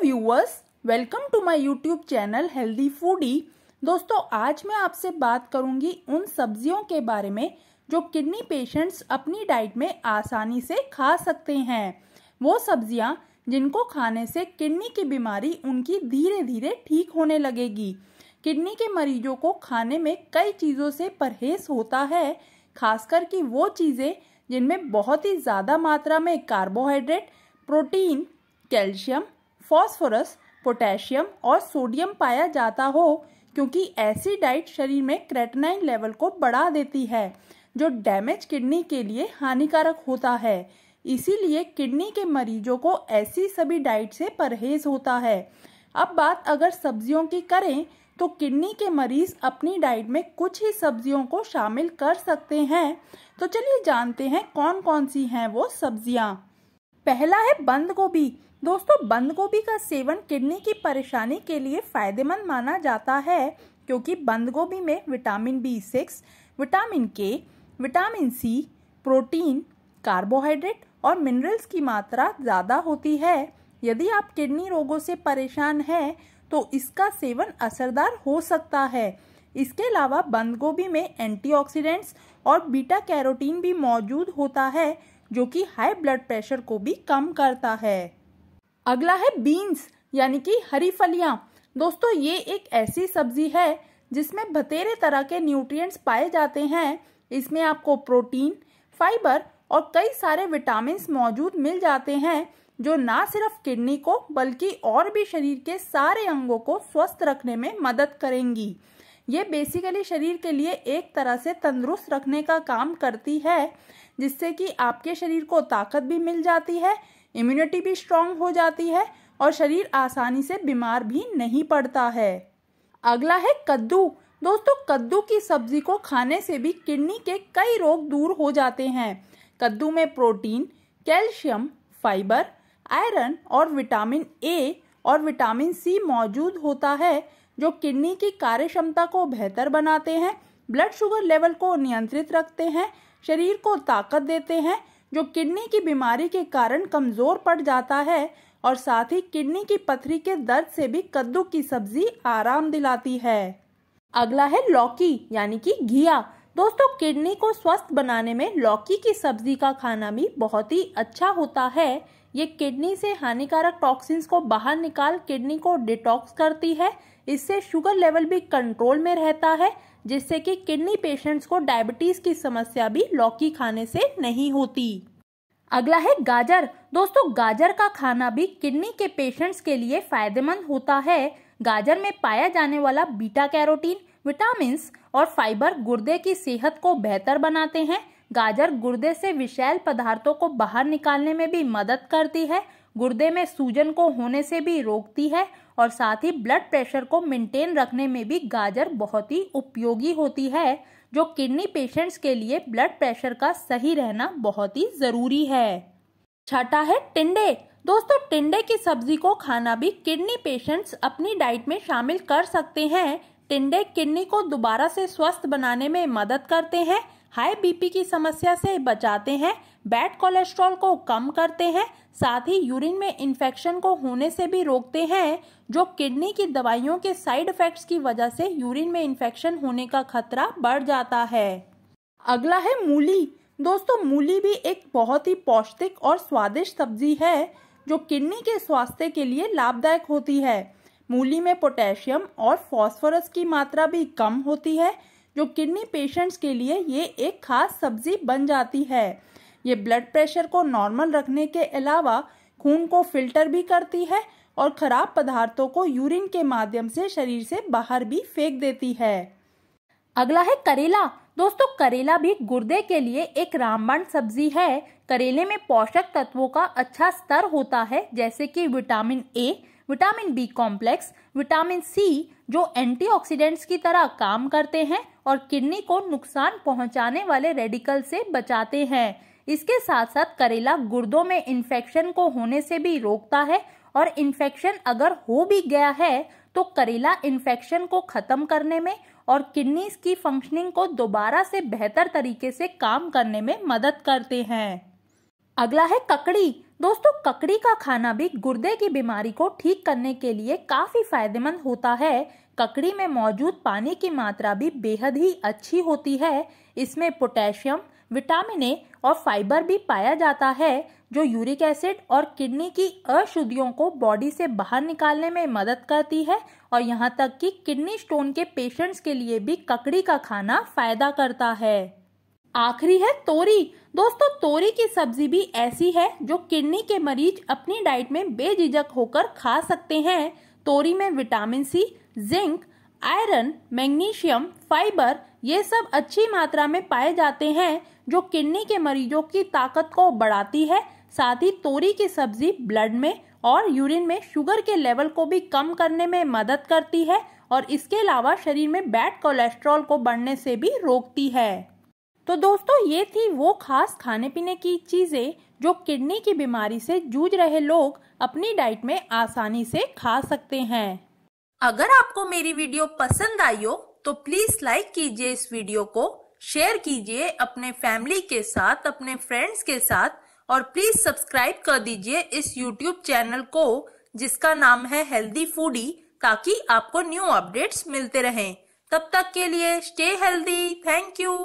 Viewers, welcome to my YouTube channel healthy foodie. दोस्तों, आज मैं आपसे बात करूंगी उन सब्जियों के बारे में जो किडनी पेशेंट्स अपनी डाइट में आसानी से खा सकते हैं। वो सब्जियां जिनको खाने से किडनी की बीमारी उनकी धीरे धीरे ठीक होने लगेगी। किडनी के मरीजों को खाने में कई चीज़ों से परहेज होता है, खासकर कि वो चीज़ें जिनमें बहुत ही ज़्यादा मात्रा में carbohydrate, protein, calcium, phosphorus, potassium और सोडियम पाया जाता हो, क्योंकि ऐसी डाइट शरीर में क्रेटिनाइन लेवल को बढ़ा देती है जो डैमेज किडनी के लिए हानिकारक होता है। इसीलिए किडनी के मरीजों को ऐसी सभी डाइट से परहेज होता है। अब बात अगर सब्जियों की करें तो किडनी के मरीज अपनी डाइट में कुछ ही सब्जियों को शामिल कर सकते हैं। तो चलिए जानते हैं कौन कौन सी हैं वो सब्जियां। पहला है बंद गोभी। दोस्तों, बंद गोभी का सेवन किडनी की परेशानी के लिए फायदेमंद माना जाता है, क्योंकि बंद गोभी में vitamin B6, vitamin K, vitamin C, protein, carbohydrate और मिनरल्स की मात्रा ज़्यादा होती है। यदि आप किडनी रोगों से परेशान हैं तो इसका सेवन असरदार हो सकता है। इसके अलावा बंद गोभी में एंटीऑक्सीडेंट्स और बीटा कैरोटीन भी मौजूद होता है, जो कि हाई ब्लड प्रेशर को भी कम करता है। अगला है बीन्स यानी कि हरी फलियां। दोस्तों, ये एक ऐसी सब्जी है जिसमें बतेरे तरह के न्यूट्रिएंट्स पाए जाते हैं। इसमें आपको प्रोटीन, फाइबर और कई सारे विटामिन मौजूद मिल जाते हैं, जो ना सिर्फ किडनी को बल्कि और भी शरीर के सारे अंगों को स्वस्थ रखने में मदद करेंगी। ये बेसिकली शरीर के लिए एक तरह से तंदुरुस्त रखने का काम करती है, जिससे कि आपके शरीर को ताकत भी मिल जाती है, इम्यूनिटी भी स्ट्रांग हो जाती है और शरीर आसानी से बीमार भी नहीं पड़ता है। अगला है कद्दू। दोस्तों, कद्दू की सब्जी को खाने से भी किडनी के कई रोग दूर हो जाते हैं। कद्दू में प्रोटीन, कैल्शियम, फाइबर, आयरन और विटामिन A और विटामिन C मौजूद होता है, जो किडनी की कार्यक्षमता को बेहतर बनाते हैं, ब्लड शुगर लेवल को नियंत्रित रखते हैं, शरीर को ताकत देते हैं जो किडनी की बीमारी के कारण कमजोर पड़ जाता है, और साथ ही किडनी की पथरी के दर्द से भी कद्दू की सब्जी आराम दिलाती है। अगला है लौकी यानी कि घिया। दोस्तों, किडनी को स्वस्थ बनाने में लौकी की सब्जी का खाना भी बहुत ही अच्छा होता है। ये किडनी से हानिकारक टॉक्सिन्स को बाहर निकाल किडनी को डिटॉक्स करती है। इससे शुगर लेवल भी कंट्रोल में रहता है, जिससे कि किडनी पेशेंट्स को डायबिटीज की समस्या भी लौकी खाने से नहीं होती। अगला है गाजर। दोस्तों, गाजर का खाना भी किडनी के पेशेंट्स के लिए फायदेमंद होता है। गाजर में पाया जाने वाला बीटा कैरोटीन, विटामिन्स और फाइबर गुर्दे की सेहत को बेहतर बनाते हैं। गाजर गुर्दे से विषैल पदार्थों को बाहर निकालने में भी मदद करती है, गुर्दे में सूजन को होने से भी रोकती है और साथ ही ब्लड प्रेशर को मेंटेन रखने में भी गाजर बहुत ही उपयोगी होती है, जो किडनी पेशेंट्स के लिए ब्लड प्रेशर का सही रहना बहुत ही जरूरी है। छठा है टिंडे। दोस्तों, टिंडे की सब्जी को खाना भी किडनी पेशेंट्स अपनी डाइट में शामिल कर सकते हैं। टिंडे किडनी को दोबारा से स्वस्थ बनाने में मदद करते हैं, हाई BP की समस्या से बचाते हैं, बैड कोलेस्ट्रॉल को कम करते हैं, साथ ही यूरिन में इन्फेक्शन को होने से भी रोकते हैं, जो किडनी की दवाइयों के साइड इफेक्ट्स की वजह से यूरिन में इन्फेक्शन होने का खतरा बढ़ जाता है। अगला है मूली। दोस्तों, मूली भी एक बहुत ही पौष्टिक और स्वादिष्ट सब्जी है, जो किडनी के स्वास्थ्य के लिए लाभदायक होती है। मूली में पोटेशियम और फास्फोरस की मात्रा भी कम होती है, जो किडनी पेशेंट्स के लिए ये एक खास सब्जी बन जाती है। ये ब्लड प्रेशर को नॉर्मल रखने के अलावा खून को फिल्टर भी करती है और खराब पदार्थों को यूरिन के माध्यम से शरीर से बाहर भी फेंक देती है। अगला है करेला। दोस्तों, करेला भी गुर्दे के लिए एक रामबाण सब्जी है। करेले में पोषक तत्वों का अच्छा स्तर होता है, जैसे कि vitamin A, vitamin B complex, vitamin C, जो एंटीऑक्सीडेंट्स की तरह काम करते हैं और किडनी को नुकसान पहुंचाने वाले रेडिकल से बचाते हैं। इसके साथ साथ करेला गुर्दों में इन्फेक्शन को होने से भी रोकता है, और इन्फेक्शन अगर हो भी गया है तो करेला इन्फेक्शन को खत्म करने में और किडनी की फंक्शनिंग को दोबारा से बेहतर तरीके से काम करने में मदद करते हैं। अगला है ककड़ी। दोस्तों ककड़ी का खाना भी गुर्दे की बीमारी को ठीक करने के लिए काफी फायदेमंद होता है। ककड़ी में मौजूद पानी की मात्रा भी बेहद ही अच्छी होती है। इसमें पोटेशियम, विटामिन ए और फाइबर भी पाया जाता है जो यूरिक एसिड और किडनी की अशुद्धियों को बॉडी से बाहर निकालने में मदद करती है और यहाँ तक कि किडनी स्टोन के पेशेंट्स के लिए भी ककड़ी का खाना फायदा करता है। आखिरी है तोरी। दोस्तों तोरी की सब्जी भी ऐसी है जो किडनी के मरीज अपनी डाइट में बेझिझक होकर खा सकते हैं। तोरी में vitamin C, zinc, iron, magnesium, fibre ये सब अच्छी मात्रा में पाए जाते हैं जो किडनी के मरीजों की ताकत को बढ़ाती है। साथ ही तोरी की सब्जी ब्लड में और यूरिन में शुगर के लेवल को भी कम करने में मदद करती है और इसके अलावा शरीर में बैड कोलेस्ट्रॉल को बढ़ने से भी रोकती है। तो दोस्तों ये थी वो खास खाने पीने की चीजें जो किडनी की बीमारी से जूझ रहे लोग अपनी डाइट में आसानी से खा सकते हैं। अगर आपको मेरी वीडियो पसंद आई हो तो प्लीज लाइक कीजिए इस वीडियो को, शेयर कीजिए अपने फैमिली के साथ, अपने फ्रेंड्स के साथ और प्लीज सब्सक्राइब कर दीजिए इस YouTube चैनल को जिसका नाम है हेल्दी फूडी, ताकि आपको न्यू अपडेट्स मिलते रहें। तब तक के लिए स्टे हेल्दी। Thank you.